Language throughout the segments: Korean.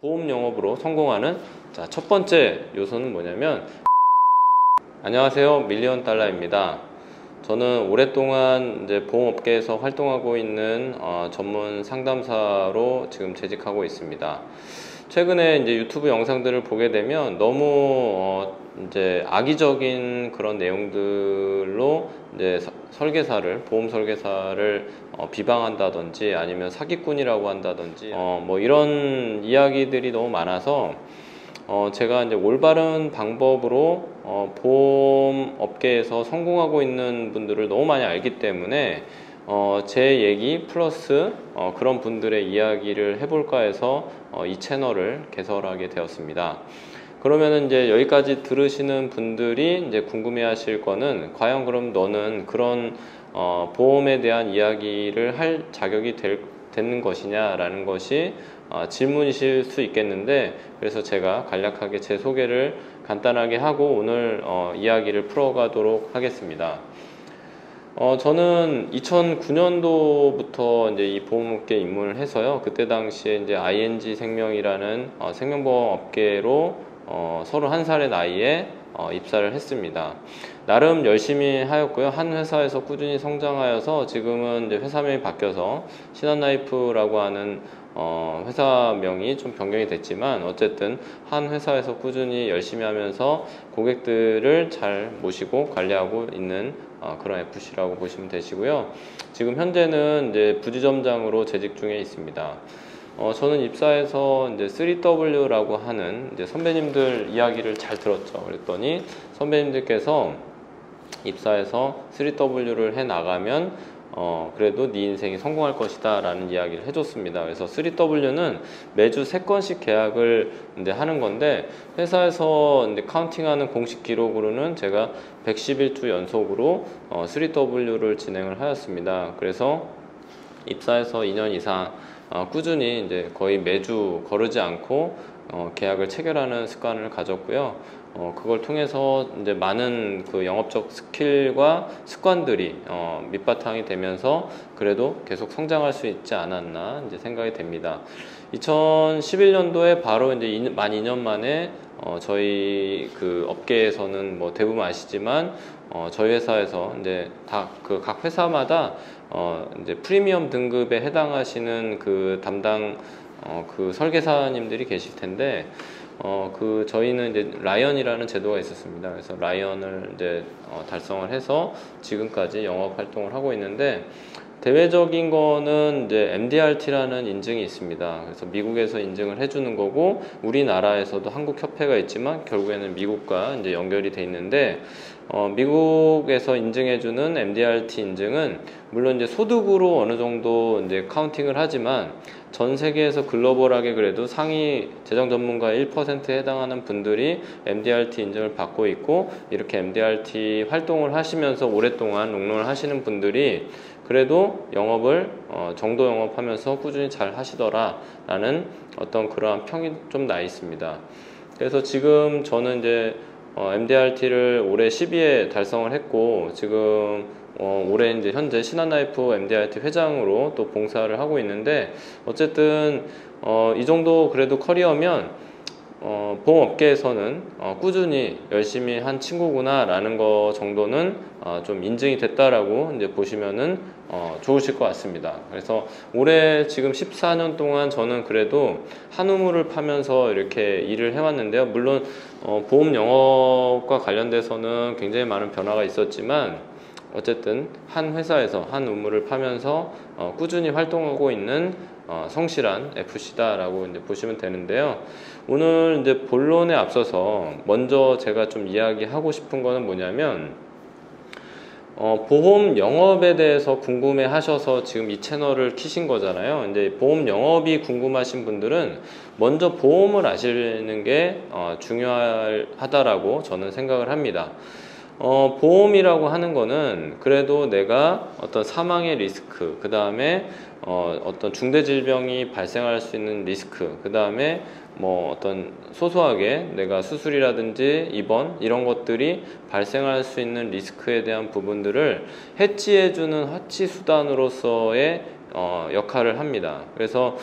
보험 영업으로 성공하는 첫 번째 요소는 뭐냐면, 안녕하세요, 밀리언 달러입니다. 저는 오랫동안 이제 보험업계에서 활동하고 있는 전문 상담사로 지금 재직하고 있습니다. 최근에 이제 유튜브 영상들을 보게 되면 너무 이제 악의적인 그런 내용들로 이제 보험 설계사를 비방한다든지 아니면 사기꾼이라고 한다든지 뭐 이런 이야기들이 너무 많아서 제가 이제 올바른 방법으로 보험 업계에서 성공하고 있는 분들을 너무 많이 알기 때문에 제 얘기 플러스 그런 분들의 이야기를 해볼까 해서 이 채널을 개설하게 되었습니다. 그러면은 이제 여기까지 들으시는 분들이 이제 궁금해하실 거는, 과연 그럼 너는 그런 보험에 대한 이야기를 할 자격이 되는 것이냐라는 것이 질문이실 수 있겠는데, 그래서 제가 간략하게 제 소개를 간단하게 하고 오늘 이야기를 풀어가도록 하겠습니다. 저는 2009년도부터 이제 이 보험업계에 입문을 해서요. 그때 당시에 이제 ING 생명이라는 생명보험 업계로 31살의 나이에 입사를 했습니다. 나름 열심히 하였고요. 한 회사에서 꾸준히 성장하여서 지금은 이제 회사명이 바뀌어서 신한라이프라고 하는 회사명이 좀 변경이 됐지만, 어쨌든 한 회사에서 꾸준히 열심히 하면서 고객들을 잘 모시고 관리하고 있는 그런 FC라고 보시면 되시고요. 지금 현재는 이제 부지점장으로 재직 중에 있습니다. 저는 입사해서 이제 3W라고 하는 이제 선배님들 이야기를 잘 들었죠. 그랬더니 선배님들께서 입사해서 3W를 해 나가면 그래도 네 인생이 성공할 것이다 라는 이야기를 해줬습니다. 그래서 3W는 매주 3건씩 계약을 이제 하는 건데, 회사에서 이제 카운팅하는 공식 기록으로는 제가 111주 연속으로 3W를 진행을 하였습니다. 그래서 입사해서 2년 이상 꾸준히 이제 거의 매주 거르지 않고 계약을 체결하는 습관을 가졌고요. 그걸 통해서 이제 많은 그 영업적 스킬과 습관들이 밑바탕이 되면서 그래도 계속 성장할 수 있지 않았나 이제 생각이 됩니다. 2011년도에 바로 이제 만 2년 만에 저희 그 업계에서는 뭐 대부분 아시지만 저희 회사에서 이제 다 그 각 회사마다 이제 프리미엄 등급에 해당하시는 그 담당 그 설계사님들이 계실 텐데, 그 저희는 이제 라이언이라는 제도가 있었습니다. 그래서 라이언을 이제 달성을 해서 지금까지 영업 활동을 하고 있는데, 대외적인 거는 이제 MDRT라는 인증이 있습니다. 그래서 미국에서 인증을 해주는 거고, 우리나라에서도 한국 협회가 있지만 결국에는 미국과 이제 연결이 돼 있는데, 미국에서 인증해주는 MDRT 인증은 물론 이제 소득으로 어느 정도 이제 카운팅을 하지만, 전 세계에서 글로벌하게 그래도 상위 재정 전문가의 1%에 해당하는 분들이 MDRT 인증을 받고 있고, 이렇게 MDRT 활동을 하시면서 오랫동안 롱런을 하시는 분들이 그래도 영업을 정도 영업하면서 꾸준히 잘 하시더라 라는 어떤 그러한 평이 좀 나 있습니다. 그래서 지금 저는 이제 MDRT를 올해 12회 달성을 했고, 지금 올해 이제 현재 신한라이프 MDRT 회장으로 또 봉사를 하고 있는데, 어쨌든 이 정도 그래도 커리어면 보험업계에서는 꾸준히 열심히 한 친구구나 라는 거 정도는 좀 인증이 됐다라고 이제 보시면은 좋으실 것 같습니다. 그래서 올해 지금 14년 동안 저는 그래도 한 우물을 파면서 이렇게 일을 해왔는데요. 물론 보험 영업과 관련돼서는 굉장히 많은 변화가 있었지만, 어쨌든 한 회사에서 한 우물을 파면서 꾸준히 활동하고 있는 성실한 FC다라고 이제 보시면 되는데요. 오늘 이제 본론에 앞서서 먼저 제가 좀 이야기하고 싶은 거는 뭐냐면, 보험 영업에 대해서 궁금해 하셔서 지금 이 채널을 키신 거잖아요. 이제 보험 영업이 궁금하신 분들은 먼저 보험을 아시는 게 중요하다라고 저는 생각을 합니다. 보험이라고 하는 거는 그래도 내가 어떤 사망의 리스크, 그 다음에 어떤 중대질병이 발생할 수 있는 리스크, 그 다음에 뭐 어떤 소소하게 내가 수술이라든지 입원 이런 것들이 발생할 수 있는 리스크에 대한 부분들을 해지해주는 화치 수단으로서의 역할을 합니다. 그래서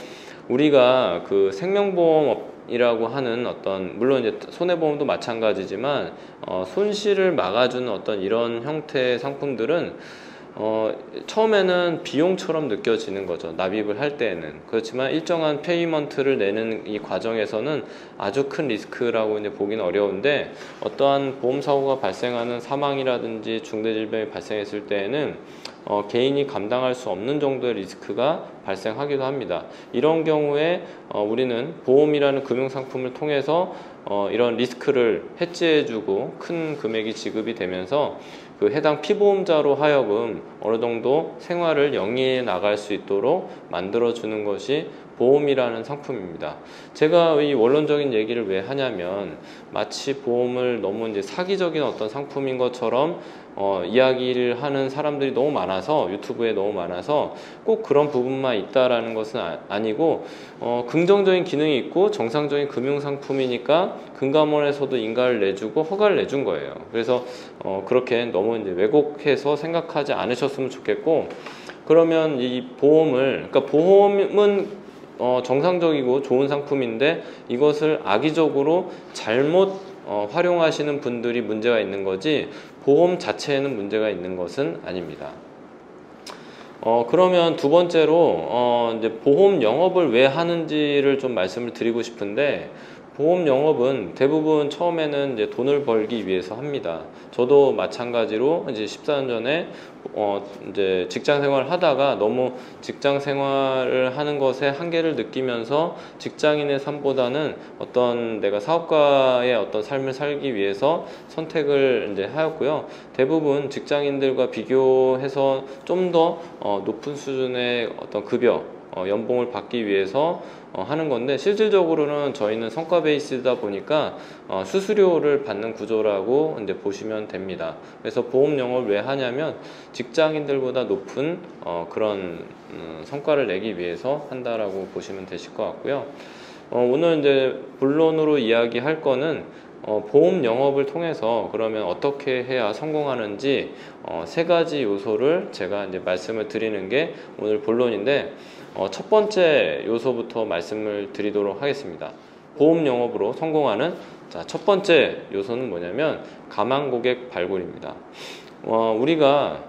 우리가 그 생명보험 보험이라고 하는 어떤, 물론 이제 손해보험도 마찬가지지만 손실을 막아주는 어떤 이런 형태의 상품들은 처음에는 비용처럼 느껴지는 거죠. 납입을 할 때에는. 그렇지만 일정한 페이먼트를 내는 이 과정에서는 아주 큰 리스크라고 이제 보기는 어려운데, 어떠한 보험사고가 발생하는 사망이라든지 중대질병이 발생했을 때에는 개인이 감당할 수 없는 정도의 리스크가 발생하기도 합니다. 이런 경우에 우리는 보험이라는 금융상품을 통해서 이런 리스크를 해지해주고 큰 금액이 지급이 되면서 그 해당 피보험자로 하여금 어느 정도 생활을 영위해 나갈 수 있도록 만들어주는 것이 보험이라는 상품입니다. 제가 이 원론적인 얘기를 왜 하냐면, 마치 보험을 너무 이제 사기적인 어떤 상품인 것처럼 이야기를 하는 사람들이 너무 많아서, 유튜브에 너무 많아서 꼭 그런 부분만 있다라는 것은 아니고, 긍정적인 기능이 있고 정상적인 금융상품이니까 금감원에서도 인가를 내주고 허가를 내준 거예요. 그래서 그렇게 너무 이제 왜곡해서 생각하지 않으셨으면 좋겠고, 그러면 이 보험을, 그러니까 보험은 정상적이고 좋은 상품인데 이것을 악의적으로 잘못 활용하시는 분들이 문제가 있는 거지, 보험 자체에는 문제가 있는 것은 아닙니다. 그러면 두 번째로 이제 보험 영업을 왜 하는지를 좀 말씀을 드리고 싶은데, 보험 영업은 대부분 처음에는 이제 돈을 벌기 위해서 합니다. 저도 마찬가지로 이제 14년 전에 이제 직장 생활을 하다가 너무 직장 생활을 하는 것에 한계를 느끼면서 직장인의 삶보다는 어떤 내가 사업가의 어떤 삶을 살기 위해서 선택을 이제 하였고요. 대부분 직장인들과 비교해서 좀 더 높은 수준의 어떤 급여, 연봉을 받기 위해서 하는 건데, 실질적으로는 저희는 성과 베이스다 보니까 수수료를 받는 구조라고 이제 보시면 됩니다. 그래서 보험 영업을 왜 하냐면 직장인들보다 높은 그런 성과를 내기 위해서 한다라고 보시면 되실 것 같고요. 오늘 이제 본론으로 이야기할 거는 보험 영업을 통해서 그러면 어떻게 해야 성공하는지 세 가지 요소를 제가 이제 말씀을 드리는 게 오늘 본론인데, 첫 번째 요소부터 말씀을 드리도록 하겠습니다. 보험 영업으로 성공하는 첫 번째 요소는 뭐냐면 가망 고객 발굴입니다. 우리가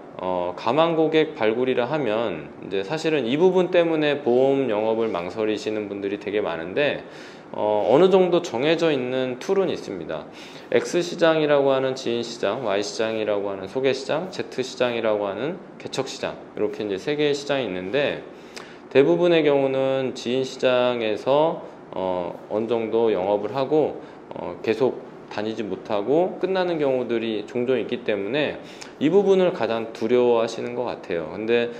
가망 고객 발굴이라 하면 이제 사실은 이 부분 때문에 보험 영업을 망설이시는 분들이 되게 많은데, 어느 정도 정해져 있는 툴은 있습니다. X시장이라고 하는 지인시장, Y시장이라고 하는 소개시장, Z시장이라고 하는 개척시장, 이렇게 이제 세 개의 시장이 있는데, 대부분의 경우는 지인시장에서 어느 정도 영업을 하고 계속 다니지 못하고 끝나는 경우들이 종종 있기 때문에 이 부분을 가장 두려워하시는 것 같아요. 근데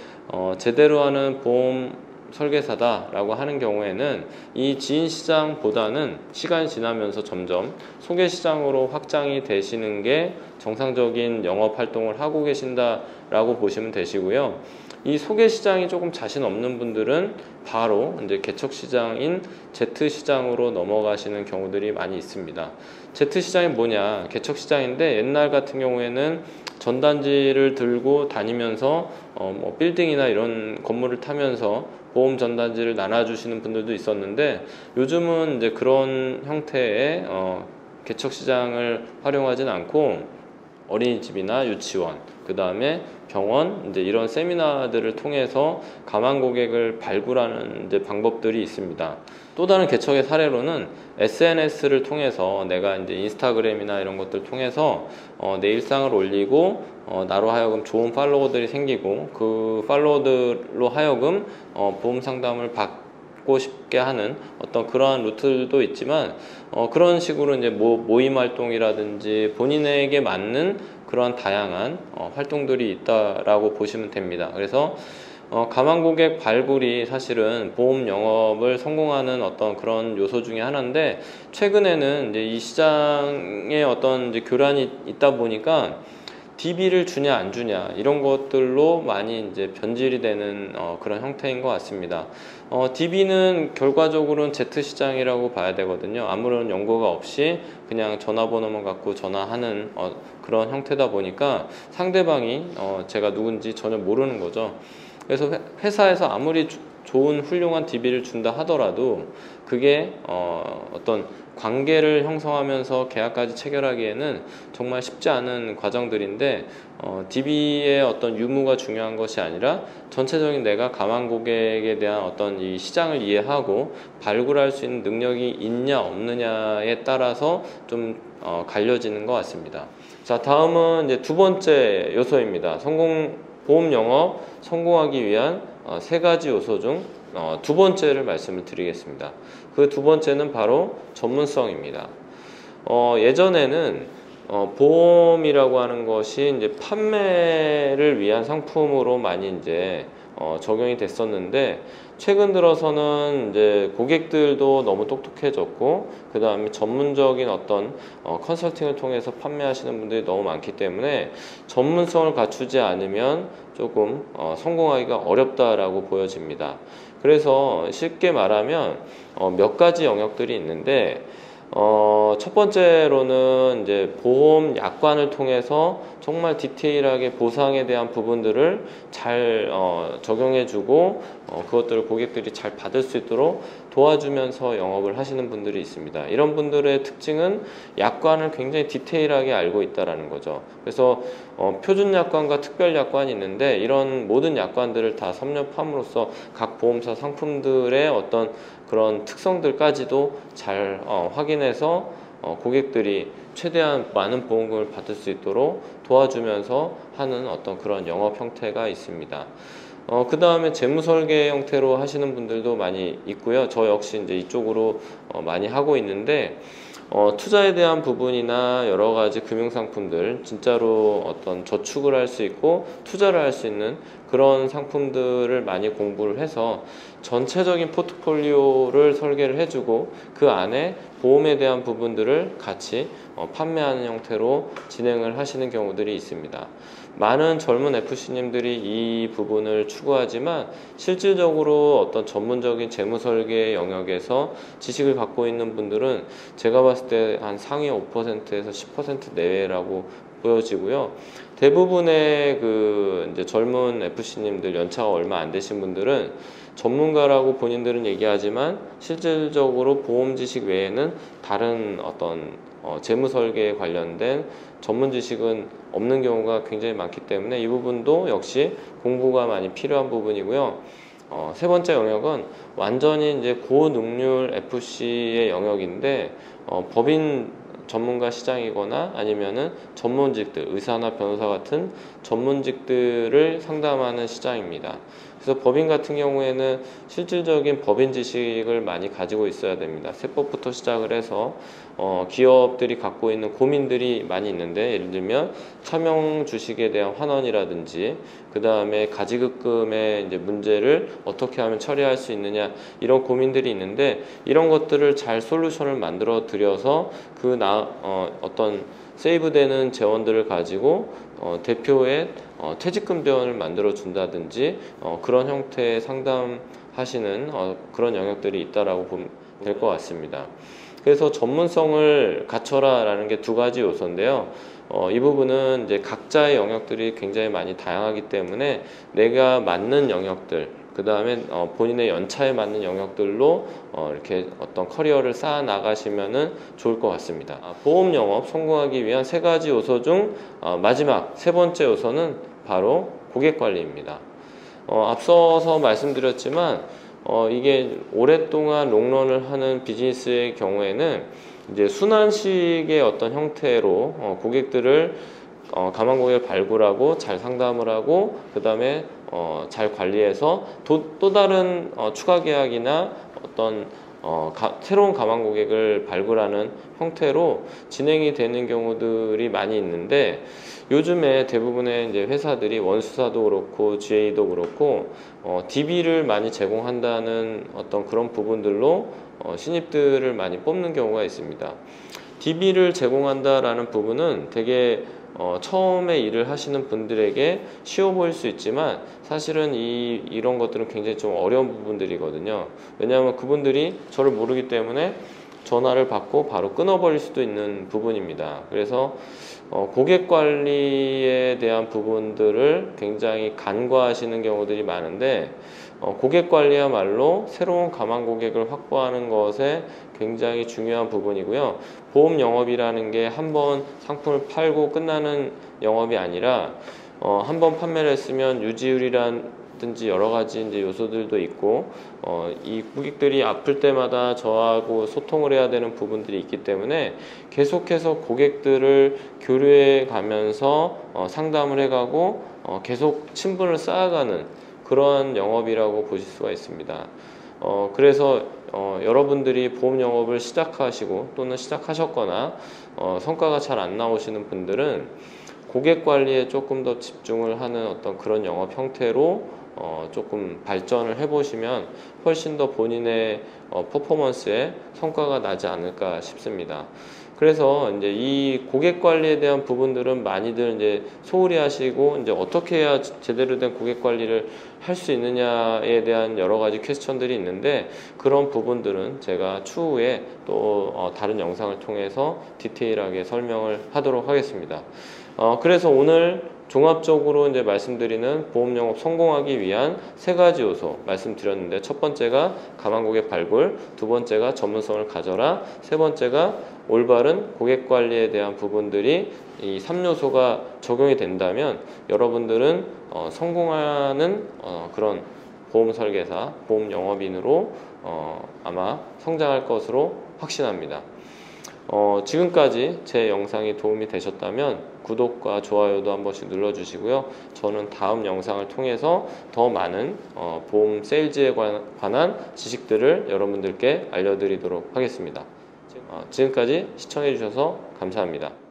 제대로 하는 보험 설계사다라고 하는 경우에는 이 지인시장보다는 시간이 지나면서 점점 소개시장으로 확장이 되시는 게 정상적인 영업 활동을 하고 계신다라고 보시면 되시고요. 이 소개시장이 조금 자신 없는 분들은 바로 이제 개척시장인 Z시장으로 넘어가시는 경우들이 많이 있습니다. Z시장이 뭐냐? 개척시장인데 옛날 같은 경우에는 전단지를 들고 다니면서 뭐 빌딩이나 이런 건물을 타면서 보험 전단지를 나눠주시는 분들도 있었는데, 요즘은 이제 그런 형태의 개척시장을 활용하진 않고 어린이집이나 유치원, 그 다음에 병원, 이제 이런 세미나들을 통해서 가망 고객을 발굴하는 이제 방법들이 있습니다. 또 다른 개척의 사례로는 SNS를 통해서 내가 이제 인스타그램이나 이런 것들 통해서 내 일상을 올리고 나로 하여금 좋은 팔로워들이 생기고, 그 팔로워들로 하여금 보험 상담을 받고 싶게 하는 어떤 그러한 루트도 있지만, 그런 식으로 이제 모임 활동이라든지 본인에게 맞는 그러한 다양한 활동들이 있다라고 보시면 됩니다. 그래서 가망 고객 발굴이 사실은 보험 영업을 성공하는 어떤 그런 요소 중에 하나인데, 최근에는 이제 이 시장에 어떤 이제 교란이 있다 보니까 DB를 주냐 안 주냐 이런 것들로 많이 이제 변질이 되는 그런 형태인 것 같습니다. DB는 결과적으로는 Z시장이라고 봐야 되거든요. 아무런 연고가 없이 그냥 전화번호만 갖고 전화하는 그런 형태다 보니까 상대방이 제가 누군지 전혀 모르는 거죠. 그래서 회사에서 아무리 좋은 훌륭한 DB를 준다 하더라도 그게 어떤 관계를 형성하면서 계약까지 체결하기에는 정말 쉽지 않은 과정들인데 DB의 어떤 유무가 중요한 것이 아니라 전체적인 내가 가망 고객에 대한 어떤 이 시장을 이해하고 발굴할 수 있는 능력이 있냐 없느냐에 따라서 좀 갈려지는 것 같습니다. 자, 다음은 이제 두 번째 요소입니다. 보험 영업 성공하기 위한 세 가지 요소 중 두 번째를 말씀을 드리겠습니다. 그 두 번째는 바로 전문성입니다. 예전에는 보험이라고 하는 것이 이제 판매를 위한 상품으로 많이 이제 적용이 됐었는데, 최근 들어서는 이제 고객들도 너무 똑똑해졌고, 그 다음에 전문적인 어떤 컨설팅을 통해서 판매하시는 분들이 너무 많기 때문에 전문성을 갖추지 않으면 조금 성공하기가 어렵다라고 보여집니다. 그래서 쉽게 말하면 몇 가지 영역들이 있는데, 첫 번째로는 이제 보험 약관을 통해서 정말 디테일하게 보상에 대한 부분들을 잘 적용해주고 그것들을 고객들이 잘 받을 수 있도록 도와주면서 영업을 하시는 분들이 있습니다. 이런 분들의 특징은 약관을 굉장히 디테일하게 알고 있다라는 거죠. 그래서 표준 약관과 특별 약관이 있는데, 이런 모든 약관들을 다 섭렵함으로써 각 보험사 상품들의 어떤 그런 특성들까지도 잘 확인해서 고객들이 최대한 많은 보험금을 받을 수 있도록 도와주면서 하는 어떤 그런 영업 형태가 있습니다. 그 다음에 재무설계 형태로 하시는 분들도 많이 있고요. 저 역시 이제 이쪽으로 많이 하고 있는데, 투자에 대한 부분이나 여러 가지 금융상품들, 진짜로 어떤 저축을 할 수 있고 투자를 할 수 있는 그런 상품들을 많이 공부를 해서 전체적인 포트폴리오를 설계를 해주고 그 안에 보험에 대한 부분들을 같이 판매하는 형태로 진행을 하시는 경우들이 있습니다. 많은 젊은 FC님들이 이 부분을 추구하지만 실질적으로 어떤 전문적인 재무설계 영역에서 지식을 갖고 있는 분들은 제가 봤을 때 한 상위 5%에서 10% 내외라고 보여지고요. 대부분의 그 이제 젊은 FC님들, 연차가 얼마 안 되신 분들은 전문가라고 본인들은 얘기하지만 실질적으로 보험 지식 외에는 다른 어떤 재무 설계에 관련된 전문 지식은 없는 경우가 굉장히 많기 때문에 이 부분도 역시 공부가 많이 필요한 부분이고요. 세 번째 영역은 완전히 이제 고능률 FC의 영역인데, 법인 전문가 시장이거나 아니면은 전문직들, 의사나 변호사 같은 전문직들을 상담하는 시장입니다. 그래서 법인 같은 경우에는 실질적인 법인 지식을 많이 가지고 있어야 됩니다. 세법부터 시작을 해서 기업들이 갖고 있는 고민들이 많이 있는데, 예를 들면 차명 주식에 대한 환원이라든지 그 다음에 가지급금의 이제 문제를 어떻게 하면 처리할 수 있느냐, 이런 고민들이 있는데, 이런 것들을 잘 솔루션을 만들어 드려서 어떤 세이브되는 재원들을 가지고 대표의 퇴직금 재원을 만들어 준다든지 그런 형태의 상담하시는 그런 영역들이 있다라고 보면 될 것 같습니다. 그래서 전문성을 갖춰라 라는 게 두 가지 요소인데요. 이 부분은 이제 각자의 영역들이 굉장히 많이 다양하기 때문에 내가 맞는 영역들, 그 다음에 본인의 연차에 맞는 영역들로 이렇게 어떤 커리어를 쌓아 나가시면은 좋을 것 같습니다. 보험 영업 성공하기 위한 세 가지 요소 중 마지막 세 번째 요소는 바로 고객 관리입니다. 앞서서 말씀드렸지만 이게 오랫동안 롱런을 하는 비즈니스의 경우에는 이제 순환식의 어떤 형태로 고객들을 가망 고객을 발굴하고 잘 상담을 하고 그 다음에 잘 관리해서 또 다른 추가 계약이나 어떤 새로운 가망 고객을 발굴하는 형태로 진행이 되는 경우들이 많이 있는데, 요즘에 대부분의 이제 회사들이 원수사도 그렇고 GA도 그렇고 DB를 많이 제공한다는 어떤 그런 부분들로 신입들을 많이 뽑는 경우가 있습니다. DB를 제공한다라는 부분은 되게 처음에 일을 하시는 분들에게 쉬워 보일 수 있지만 사실은 이런 것들은 굉장히 좀 어려운 부분들이거든요. 왜냐하면 그분들이 저를 모르기 때문에 전화를 받고 바로 끊어버릴 수도 있는 부분입니다. 그래서 고객 관리에 대한 부분들을 굉장히 간과하시는 경우들이 많은데, 고객 관리야말로 새로운 가망 고객을 확보하는 것에 굉장히 중요한 부분이고요. 보험 영업이라는 게 한번 상품을 팔고 끝나는 영업이 아니라 한번 판매를 했으면 유지율이라든지 여러 가지 이제 요소들도 있고 이 고객들이 아플 때마다 저하고 소통을 해야 되는 부분들이 있기 때문에 계속해서 고객들을 교류해 가면서 상담을 해가고 계속 친분을 쌓아가는 그러한 영업이라고 보실 수가 있습니다. 그래서 여러분들이 보험 영업을 시작하시고 또는 시작하셨거나 성과가 잘 안 나오시는 분들은 고객 관리에 조금 더 집중을 하는 어떤 그런 영업 형태로 조금 발전을 해보시면 훨씬 더 본인의 퍼포먼스에 성과가 나지 않을까 싶습니다. 그래서 이제 이 고객 관리에 대한 부분들은 많이들 이제 소홀히 하시고 이제 어떻게 해야 제대로 된 고객 관리를 할 수 있느냐에 대한 여러 가지 퀘스천들이 있는데 그런 부분들은 제가 추후에 또 다른 영상을 통해서 디테일하게 설명을 하도록 하겠습니다. 그래서 오늘 종합적으로 이제 말씀드리는 보험 영업 성공하기 위한 세 가지 요소 말씀드렸는데 첫 번째가 가망 고객 발굴, 두 번째가 전문성을 가져라, 세 번째가 올바른 고객 관리에 대한 부분들이 이 3요소가 적용이 된다면 여러분들은 성공하는 그런 보험 설계사, 보험 영업인으로 아마 성장할 것으로 확신합니다. 지금까지 제 영상이 도움이 되셨다면 구독과 좋아요도 한 번씩 눌러주시고요. 저는 다음 영상을 통해서 더 많은 보험 세일즈에 관한 지식들을 여러분들께 알려드리도록 하겠습니다. 지금까지 시청해주셔서 감사합니다.